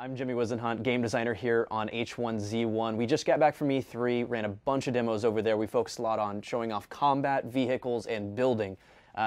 I'm Jimmy Whisenhunt, game designer here on H1Z1. We just got back from E3, ran a bunch of demos over there. We focused a lot on showing off combat, vehicles, and building.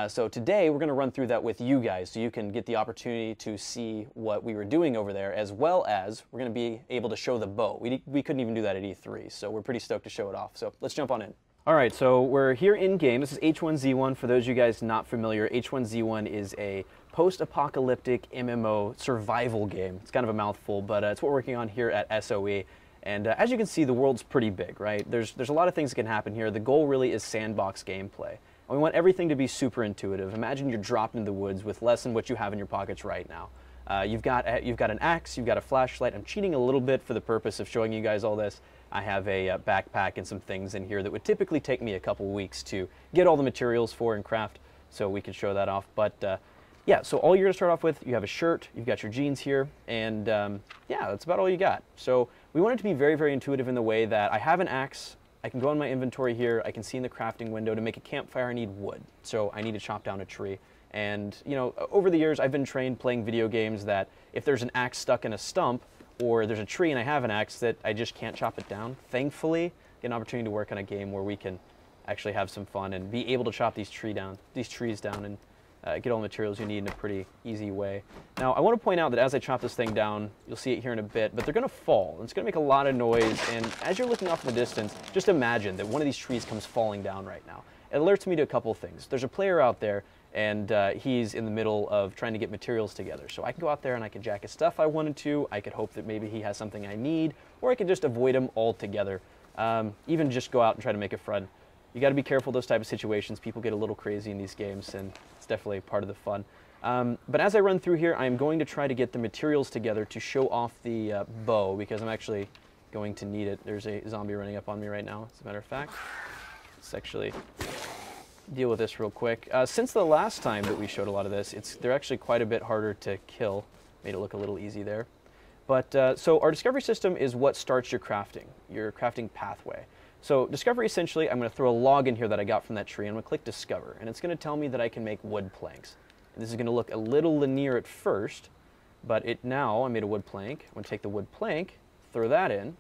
So today we're going to run through that with you guys so you can get the opportunity to see what we were doing over there, as well as we're going to be able to show the bow. We couldn't even do that at E3, so we're pretty stoked to show it off. So let's jump on in. All right, so we're here in game. This is H1Z1. For those of you guys not familiar, H1Z1 is a post-apocalyptic MMO survival game. It's kind of a mouthful, but it's what we're working on here at SOE. And as you can see, the world's pretty big, right? There's a lot of things that can happen here. The goal really is sandbox gameplay. And we want everything to be super intuitive. Imagine you're dropped into the woods with less than what you have in your pockets right now. You've got an axe, you've got a flashlight. I'm cheating a little bit for the purpose of showing you guys all this. I have a backpack and some things in here that would typically take me a couple weeks to get all the materials for and craft, so we could show that off. But yeah, so all you're going to start off with, you have a shirt, you've got your jeans here, and yeah, that's about all you got. So we want it to be very, very intuitive in the way that I have an axe, I can go in my inventory here, I can see in the crafting window to make a campfire I need wood, so I need to chop down a tree. And you know, over the years I've been trained playing video games that if there's an axe stuck in a stump, or there's a tree and I have an axe that I just can't chop it down. Thankfully, get an opportunity to work on a game where we can actually have some fun and be able to chop these trees down and get all the materials you need in a pretty easy way. Now, I want to point out that as I chop this thing down, you'll see it here in a bit, but they're going to fall. And it's going to make a lot of noise, and as you're looking off in the distance, just imagine that one of these trees comes falling down right now. It alerts me to a couple of things. There's a player out there, and he's in the middle of trying to get materials together. So I can go out there and I can jack his stuff I wanted to. I could hope that maybe he has something I need, or I could just avoid him altogether. Even just go out and try to make a friend. You got to be careful of those type of situations. People get a little crazy in these games, and it's definitely part of the fun. But as I run through here, I'm going to try to get the materials together to show off the bow, because I'm actually going to need it. There's a zombie running up on me right now, as a matter of fact. Let's actually deal with this real quick. Since the last time that we showed a lot of this, they're actually quite a bit harder to kill. Made it look a little easy there. But so our discovery system is what starts your crafting pathway. So discovery, essentially, I'm going to throw a log in here that I got from that tree, and I'm going to click discover, and it's going to tell me that I can make wood planks. And this is going to look a little linear at first, but now I made a wood plank. I'm going to take the wood plank, throw that in,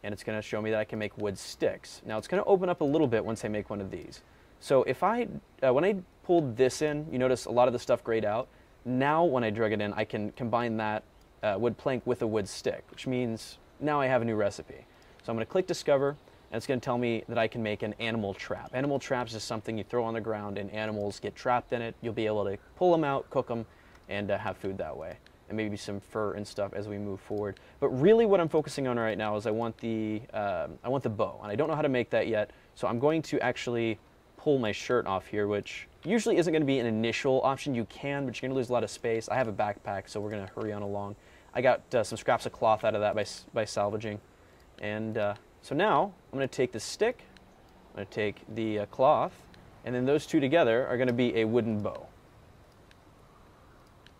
and it's going to show me that I can make wood sticks. Now it's going to open up a little bit once I make one of these. So if when I pulled this in, you notice a lot of the stuff grayed out. Now when I drag it in, I can combine that wood plank with a wood stick, which means now I have a new recipe. So I'm going to click discover, and it's going to tell me that I can make an animal trap. Animal traps is something you throw on the ground and animals get trapped in it. You'll be able to pull them out, cook them, and have food that way. And maybe some fur and stuff as we move forward. But really what I'm focusing on right now is I want the bow, and I don't know how to make that yet. So I'm going to actually pull my shirt off here, which usually isn't going to be an initial option. You can, but you're going to lose a lot of space. I have a backpack, so we're going to hurry on along. I got some scraps of cloth out of that by salvaging. And so now I'm going to take the stick, I'm going to take the cloth, and then those two together are going to be a wooden bow.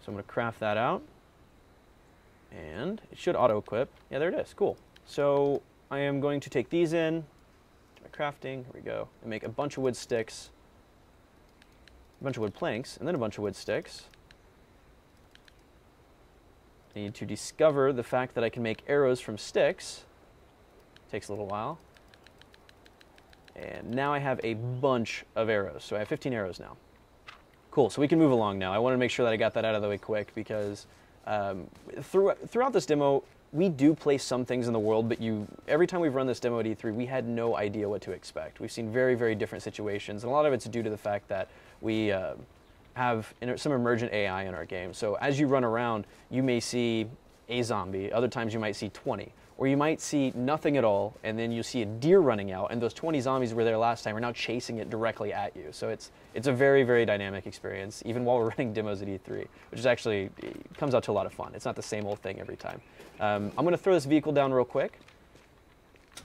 So I'm going to craft that out, and it should auto-equip. Yeah, there it is. Cool. So I am going to take these in, my crafting, here we go, and make a bunch of wood sticks, a bunch of wood planks, and then a bunch of wood sticks. I need to discover the fact that I can make arrows from sticks. Takes a little while. And now I have a bunch of arrows. So I have 15 arrows now. Cool, so we can move along now. I want to make sure that I got that out of the way quick, because throughout this demo, we do place some things in the world, but every time we've run this demo at E3, we had no idea what to expect. We've seen very, very different situations, and a lot of it's due to the fact that we have some emergent AI in our game. So as you run around, you may see a zombie. Other times you might see 20. Or you might see nothing at all, and then you see a deer running out, and those 20 zombies were there last time are now chasing it directly at you. So it's a very, very dynamic experience, even while we're running demos at E3, which is actually, it comes out to a lot of fun. It's not the same old thing every time. I'm going to throw this vehicle down real quick,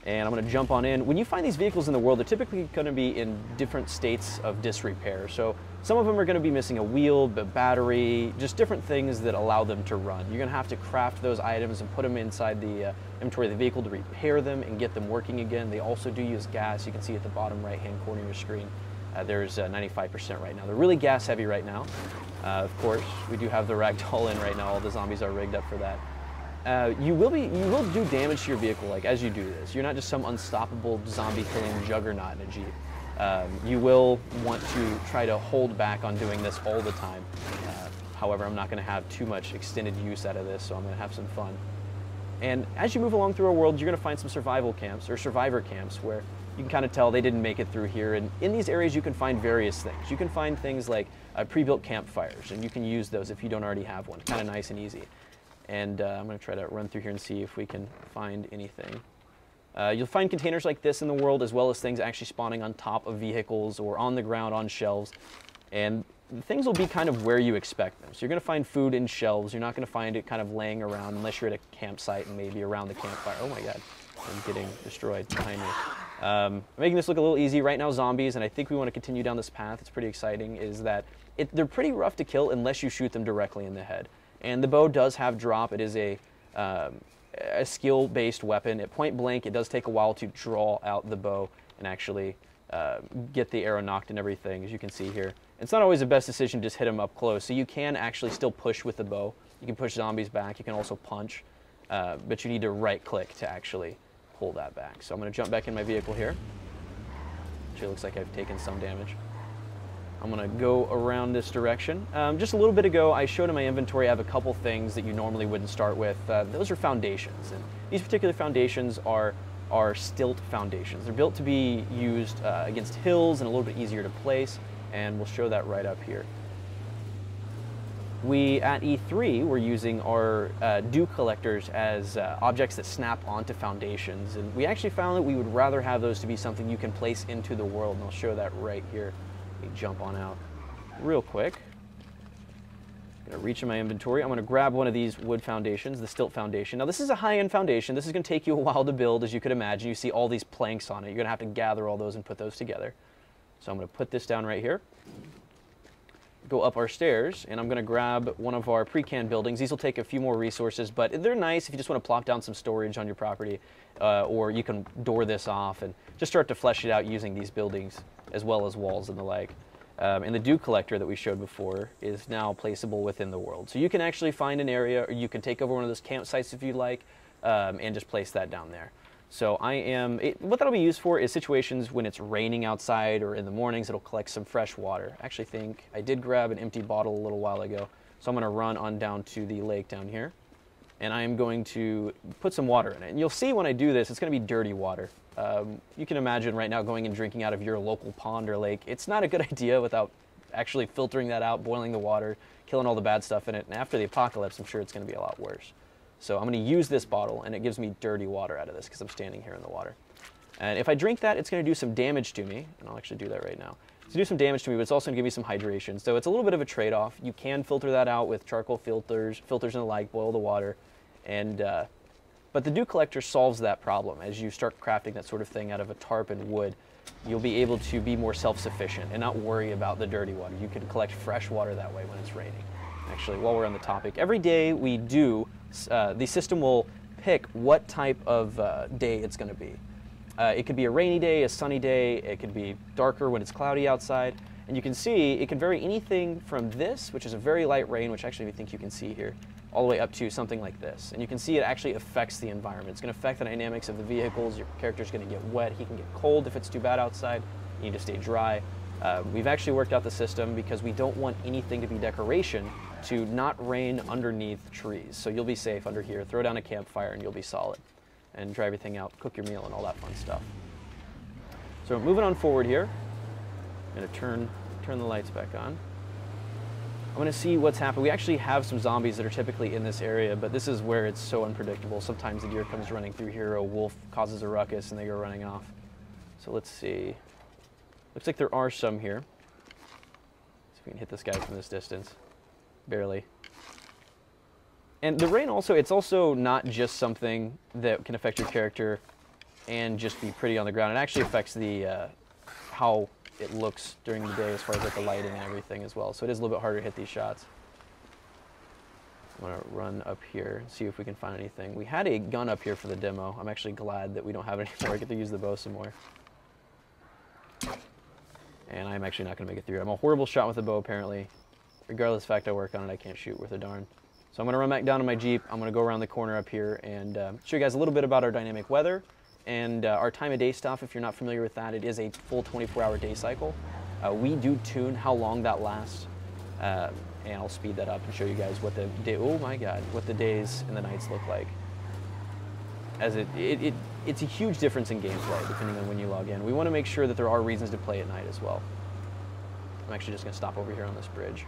and I'm going to jump on in. When you find these vehicles in the world, they're typically going to be in different states of disrepair. So some of them are going to be missing a wheel, a battery, just different things that allow them to run. You're going to have to craft those items and put them inside the inventory of the vehicle to repair them and get them working again. They also do use gas. You can see at the bottom right-hand corner of your screen, there's 95% right now. They're really gas heavy right now. Of course, we do have the ragdoll in right now. All the zombies are rigged up for that. You will do damage to your vehicle like as you do this. You're not just some unstoppable zombie killing juggernaut in a Jeep. You will want to try to hold back on doing this all the time. However, I'm not going to have too much extended use out of this, so I'm going to have some fun. And as you move along through our world, you're going to find some survival camps or survivor camps where you can kind of tell they didn't make it through here. And in these areas, you can find various things. You can find things like pre-built campfires, and you can use those if you don't already have one. Kind of nice and easy. And I'm going to try to run through here and see if we can find anything. You'll find containers like this in the world, as well as things actually spawning on top of vehicles or on the ground on shelves. And things will be kind of where you expect them. So you're going to find food in shelves. You're not going to find it kind of laying around unless you're at a campsite and maybe around the campfire. Oh my god, I'm getting destroyed behind me. Making this look a little easy. Right now, zombies, and I think we want to continue down this path. It's pretty exciting, is that they're pretty rough to kill unless you shoot them directly in the head. And the bow does have drop. It is a skill-based weapon. At point blank, it does take a while to draw out the bow and actually get the arrow knocked and everything, as you can see here. It's not always the best decision to just hit them up close, so you can actually still push with the bow. You can push zombies back. You can also punch, but you need to right-click to actually pull that back. So I'm going to jump back in my vehicle here. Actually, looks like I've taken some damage. I'm going to go around this direction. Just a little bit ago, I showed in my inventory I have a couple things that you normally wouldn't start with. Those are foundations, and these particular foundations are stilt foundations. They're built to be used against hills and a little bit easier to place, and we'll show that right up here. We, at E3, were using our dew collectors as objects that snap onto foundations, and we actually found that we would rather have those to be something you can place into the world, and I'll show that right here. Let me jump on out real quick. I'm going to reach in my inventory. I'm going to grab one of these wood foundations, the stilt foundation. Now, this is a high-end foundation. This is going to take you a while to build, as you could imagine. You see all these planks on it. You're going to have to gather all those and put those together. So I'm going to put this down right here, go up our stairs, and I'm going to grab one of our pre-canned buildings. These will take a few more resources, but they're nice if you just want to plop down some storage on your property, or you can door this off and just start to flesh it out using these buildings, as well as walls and the like. And the dew collector that we showed before is now placeable within the world. So you can actually find an area, or you can take over one of those campsites if you like, and just place that down there. So what that'll be used for is situations when it's raining outside, or in the mornings it'll collect some fresh water. I actually think I did grab an empty bottle a little while ago, so I'm going to run on down to the lake down here, and I am going to put some water in it. And you'll see when I do this, it's going to be dirty water. You can imagine right now going and drinking out of your local pond or lake. It's not a good idea without actually filtering that out, boiling the water, killing all the bad stuff in it. And after the apocalypse, I'm sure it's going to be a lot worse. So I'm going to use this bottle, and it gives me dirty water out of this because I'm standing here in the water. And if I drink that, it's going to do some damage to me, and I'll actually do that right now. It's do some damage to me, but it's also going to give me some hydration. So it's a little bit of a trade-off. You can filter that out with charcoal filters and the like, boil the water, and but the dew collector solves that problem. As you start crafting that sort of thing out of a tarp and wood, you'll be able to be more self-sufficient and not worry about the dirty water. You can collect fresh water that way when it's raining. Actually, while we're on the topic, every day we do, the system will pick what type of day it's going to be. It could be a rainy day, a sunny day, it could be darker when it's cloudy outside, and you can see it can vary anything from this, which is a very light rain, which actually we think you can see here, all the way up to something like this. And you can see it actually affects the environment. It's going to affect the dynamics of the vehicles. Your character's going to get wet. He can get cold if it's too bad outside. You need to stay dry. We've actually worked out the system because we don't want anything to be decoration to not rain underneath trees. So you'll be safe under here. Throw down a campfire and you'll be solid. And dry everything out, cook your meal and all that fun stuff. So moving on forward here, I'm going to turn the lights back on. I'm going to see what's happened. We actually have some zombies that are typically in this area, but this is where it's so unpredictable. Sometimes the deer comes running through here, a wolf causes a ruckus, and they go running off. So let's see. Looks like there are some here. See if we can hit this guy from this distance. Barely. And the rain also, it's also not just something that can affect your character and just be pretty on the ground. It actually affects the how it looks during the day as far as like the lighting and everything as well. So it is a little bit harder to hit these shots. I'm going to run up here and see if we can find anything. We had a gun up here for the demo. I'm actually glad that we don't have it anymore. I get to use the bow some more. And I'm actually not going to make it through. I'm a horrible shot with the bow apparently. Regardless of the fact I work on it, I can't shoot worth a darn. So I'm going to run back down to my Jeep. I'm going to go around the corner up here and show you guys a little bit about our dynamic weather and our time of day stuff. If you're not familiar with that, it is a full 24-hour day cycle. We do tune how long that lasts, and I'll speed that up and show you guys what the day, oh my God, what the days and the nights look like. As it's a huge difference in gameplay depending on when you log in. We want to make sure that there are reasons to play at night as well. I'm actually just going to stop over here on this bridge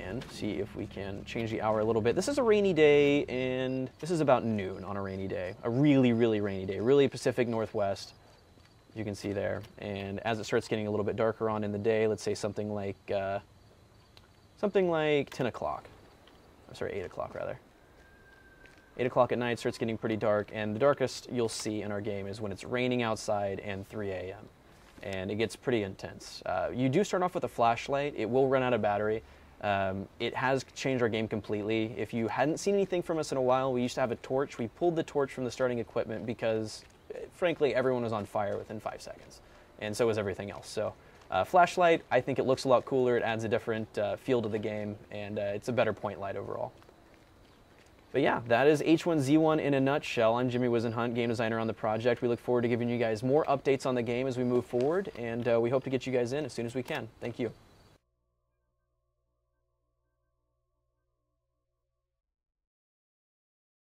and see if we can change the hour a little bit. This is a rainy day, and this is about noon on a rainy day. A really, really rainy day, really Pacific Northwest, you can see there. And as it starts getting a little bit darker on in the day, let's say something like 10 o'clock. I'm sorry, 8 o'clock rather. 8 o'clock at night starts getting pretty dark, and the darkest you'll see in our game is when it's raining outside and 3 a.m. And it gets pretty intense. You do start off with a flashlight. It will run out of battery. It has changed our game completely. If you hadn't seen anything from us in a while, we used to have a torch. We pulled the torch from the starting equipment because, frankly, everyone was on fire within 5 seconds, and so was everything else. So flashlight, I think it looks a lot cooler. It adds a different feel to the game, and it's a better point light overall. But yeah, that is H1Z1 in a nutshell. I'm Jimmy Whisenhunt, game designer on the project. We look forward to giving you guys more updates on the game as we move forward, and we hope to get you guys in as soon as we can. Thank you.